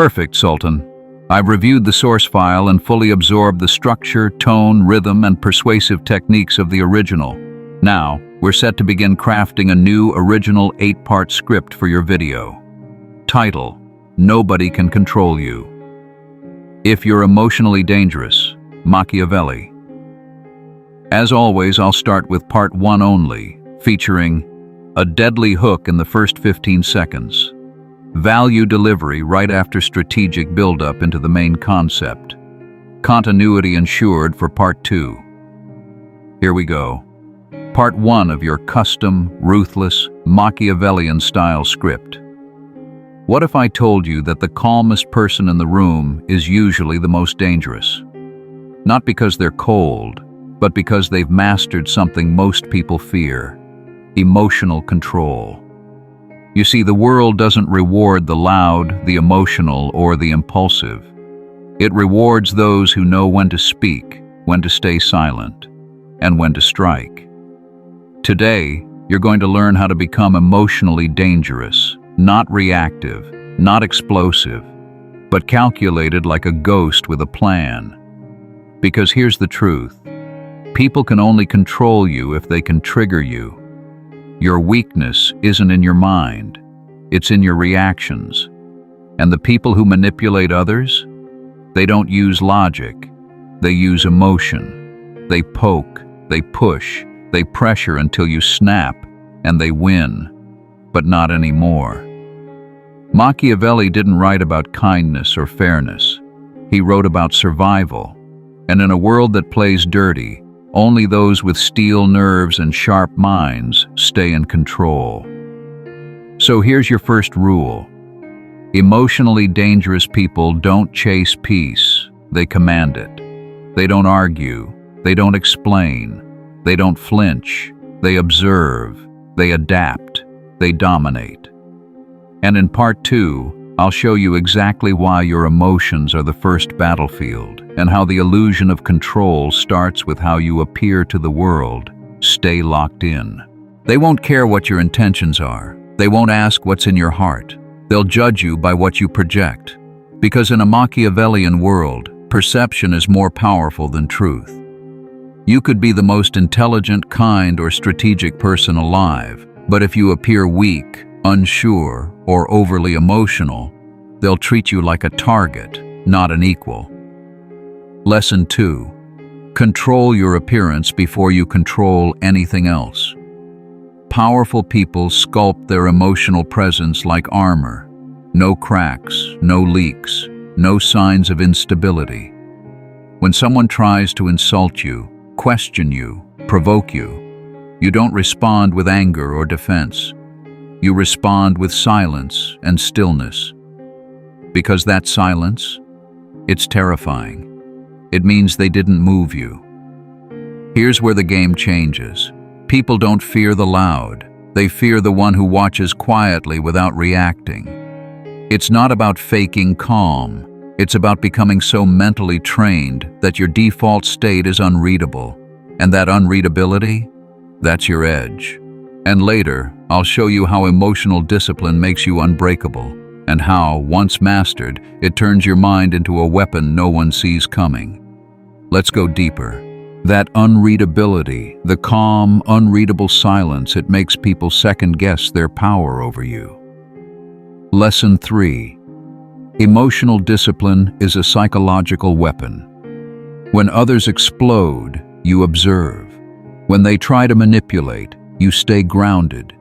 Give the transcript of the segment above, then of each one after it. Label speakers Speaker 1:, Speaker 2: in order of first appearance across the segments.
Speaker 1: Perfect, Sultan. I've reviewed the source file and fully absorbed the structure, tone, rhythm, and persuasive techniques of the original. Now, we're set to begin crafting a new original 8-part script for your video. Title: Nobody Can Control You. If You're Emotionally Dangerous, Machiavelli. As always, I'll start with part 1 only, featuring a deadly hook in the first 15 seconds, value delivery right after strategic build-up into the main concept, continuity ensured for part 2. Here we go. Part 1 of your custom, ruthless, Machiavellian-style script. What if I told you that the calmest person in the room is usually the most dangerous? Not because they're cold, but because they've mastered something most people fear: emotional control. You see, the world doesn't reward the loud, the emotional, or the impulsive. It rewards those who know when to speak, when to stay silent, and when to strike. Today, you're going to learn how to become emotionally dangerous, not reactive, not explosive, but calculated like a ghost with a plan. Because here's the truth: people can only control you if they can trigger you. Your weakness isn't in your mind, it's in your reactions. And the people who manipulate others, they don't use logic, they use emotion. They poke, they push, they pressure until you snap, and they win. But not anymore. Machiavelli didn't write about kindness or fairness. He wrote about survival. And in a world that plays dirty, only those with steel nerves and sharp minds stay in control. So here's your first rule. Emotionally dangerous people don't chase peace, they command it. They don't argue, they don't explain, they don't flinch, they observe, they adapt, they dominate. And in part 2, I'll show you exactly why your emotions are the first battlefield, and how the illusion of control starts with how you appear to the world. Stay locked in. They won't care what your intentions are. They won't ask what's in your heart. They'll judge you by what you project. Because in a Machiavellian world, perception is more powerful than truth. You could be the most intelligent, kind, or strategic person alive, but if you appear weak, unsure, or overly emotional, they'll treat you like a target, not an equal. Lesson 2. Control your appearance before you control anything else. Powerful people sculpt their emotional presence like armor. No cracks, no leaks, no signs of instability. When someone tries to insult you, question you, provoke you, you don't respond with anger or defense. You respond with silence and stillness. Because that silence, it's terrifying. It means they didn't move you. Here's where the game changes. People don't fear the loud. They fear the one who watches quietly without reacting. It's not about faking calm. It's about becoming so mentally trained that your default state is unreadable. And that unreadability, that's your edge. And later, I'll show you how emotional discipline makes you unbreakable, and how, once mastered, it turns your mind into a weapon no one sees coming. Let's go deeper. That unreadability, the calm, unreadable silence, it makes people second-guess their power over you. Lesson 3. Emotional discipline is a psychological weapon. When others explode, you observe. When they try to manipulate, you stay grounded.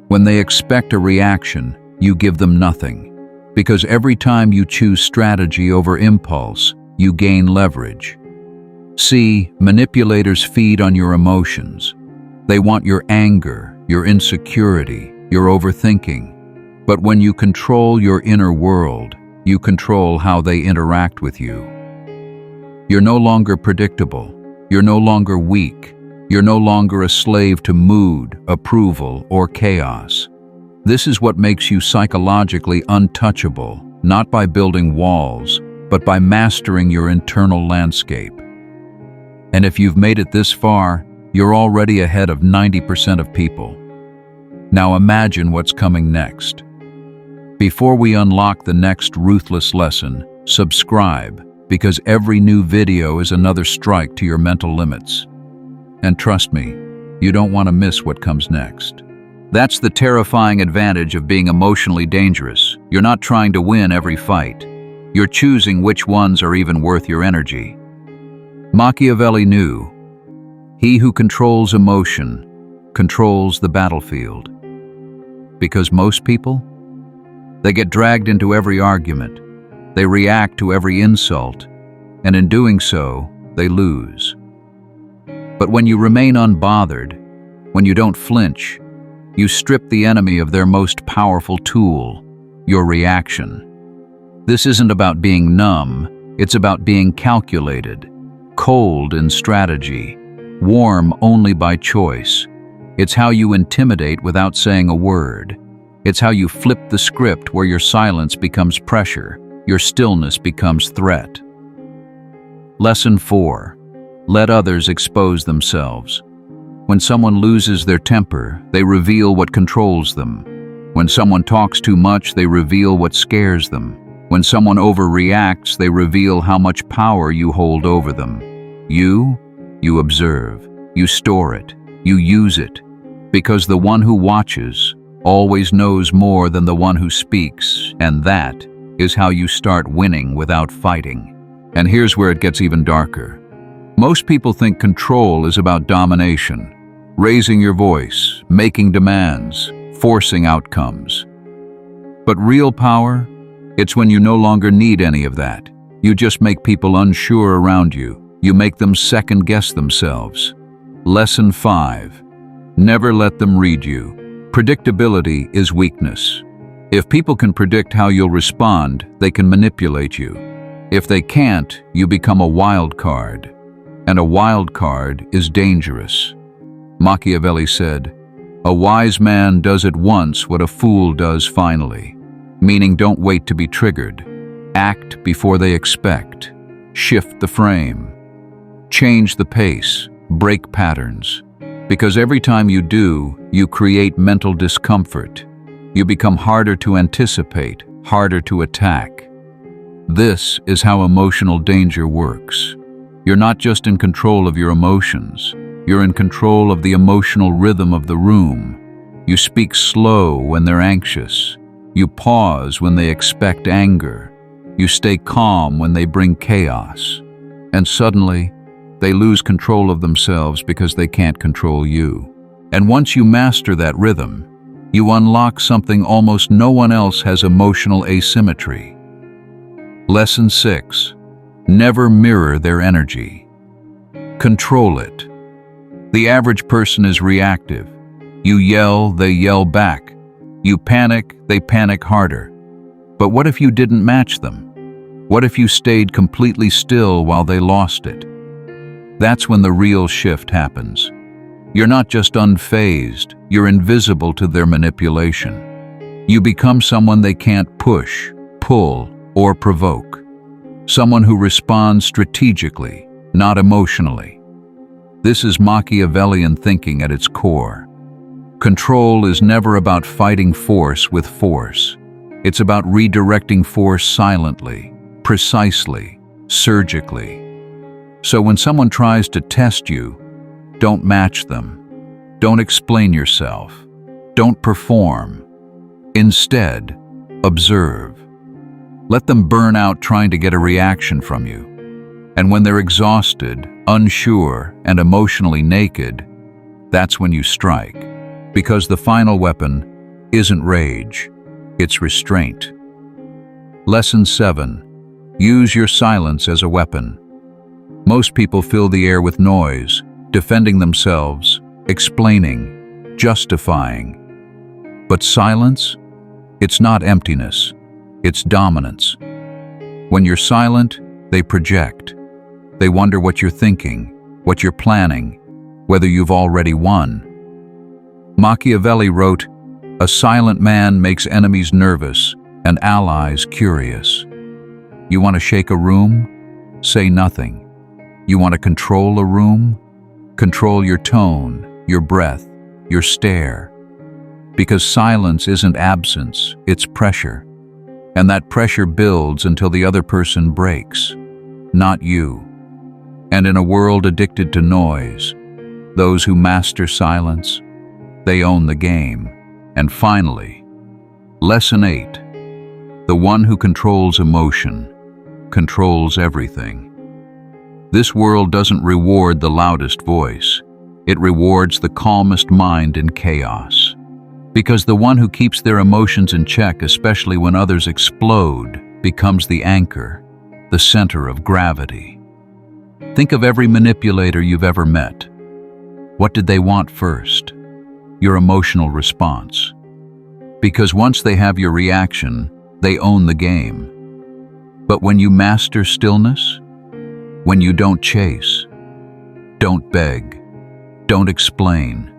Speaker 1: When they expect a reaction, you give them nothing. Because every time you choose strategy over impulse, you gain leverage. See, manipulators feed on your emotions. They want your anger, your insecurity, your overthinking. But when you control your inner world, you control how they interact with you. You're no longer predictable. You're no longer weak. You're no longer a slave to mood, approval, or chaos. This is what makes you psychologically untouchable, not by building walls, but by mastering your internal landscape. And if you've made it this far, you're already ahead of 90% of people. Now imagine what's coming next. Before we unlock the next ruthless lesson, subscribe, because every new video is another strike to your mental limits. And trust me, you don't want to miss what comes next. That's the terrifying advantage of being emotionally dangerous. You're not trying to win every fight. You're choosing which ones are even worth your energy. Machiavelli knew, he who controls emotion controls the battlefield. Because most people, they get dragged into every argument. They react to every insult, and in doing so, they lose. But when you remain unbothered, when you don't flinch, you strip the enemy of their most powerful tool, your reaction. This isn't about being numb, it's about being calculated, cold in strategy, warm only by choice. It's how you intimidate without saying a word. It's how you flip the script where your silence becomes pressure, your stillness becomes threat. Lesson 4. Let others expose themselves. When someone loses their temper, they reveal what controls them. When someone talks too much, they reveal what scares them. When someone overreacts, they reveal how much power you hold over them. You observe, you store it, you use it, because the one who watches always knows more than the one who speaks, and that is how you start winning without fighting. And here's where it gets even darker. Most people think control is about domination, raising your voice, making demands, forcing outcomes. But real power, it's when you no longer need any of that. You just make people unsure around you. You make them second-guess themselves. Lesson 5. Never let them read you. Predictability is weakness. If people can predict how you'll respond, they can manipulate you. If they can't, you become a wild card. And a wild card is dangerous. Machiavelli said, "A wise man does at once what a fool does finally." Meaning, don't wait to be triggered. Act before they expect. Shift the frame. Change the pace. Break patterns. Because every time you do, you create mental discomfort. You become harder to anticipate, harder to attack. This is how emotional danger works. You're not just in control of your emotions. You're in control of the emotional rhythm of the room. You speak slow when they're anxious. You pause when they expect anger. You stay calm when they bring chaos. And suddenly, they lose control of themselves because they can't control you. And once you master that rhythm, you unlock something almost no one else has: emotional asymmetry. Lesson 6. Never mirror their energy. Control it. The average person is reactive. You yell, they yell back. You panic, they panic harder. But what if you didn't match them? What if you stayed completely still while they lost it? That's when the real shift happens. You're not just unfazed, you're invisible to their manipulation. You become someone they can't push, pull, or provoke. Someone who responds strategically, not emotionally. This is Machiavellian thinking at its core. Control is never about fighting force with force. It's about redirecting force silently, precisely, surgically. So when someone tries to test you, don't match them. Don't explain yourself. Don't perform. Instead, observe. Let them burn out trying to get a reaction from you. And when they're exhausted, unsure, and emotionally naked, that's when you strike. Because the final weapon isn't rage, it's restraint. Lesson 7. Use your silence as a weapon. Most people fill the air with noise, defending themselves, explaining, justifying. But silence? It's not emptiness, it's dominance. When you're silent, they project. They wonder what you're thinking, what you're planning, whether you've already won. Machiavelli wrote, "A silent man makes enemies nervous and allies curious." You want to shake a room? Say nothing. You want to control a room? Control your tone, your breath, your stare. Because silence isn't absence, it's pressure. And that pressure builds until the other person breaks, not you. And in a world addicted to noise, those who master silence, they own the game. And finally, Lesson 8. The one who controls emotion controls everything. This world doesn't reward the loudest voice. It rewards the calmest mind in chaos. Because the one who keeps their emotions in check, especially when others explode, becomes the anchor, the center of gravity. Think of every manipulator you've ever met. What did they want first? Your emotional response. Because once they have your reaction, they own the game. But when you master stillness, when you don't chase, don't beg, don't explain,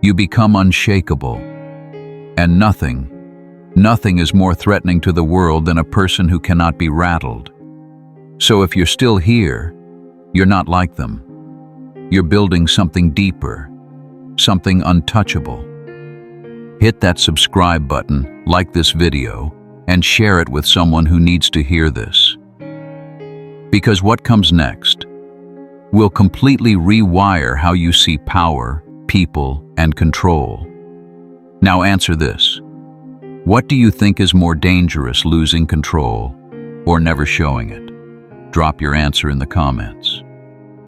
Speaker 1: you become unshakable. And nothing is more threatening to the world than a person who cannot be rattled. So if you're still here, you're not like them. You're building something deeper, something untouchable. Hit that subscribe button, like this video, and share it with someone who needs to hear this. Because what comes next will completely rewire how you see power, people, and control. Now answer this. What do you think is more dangerous, losing control or never showing it? Drop your answer in the comments.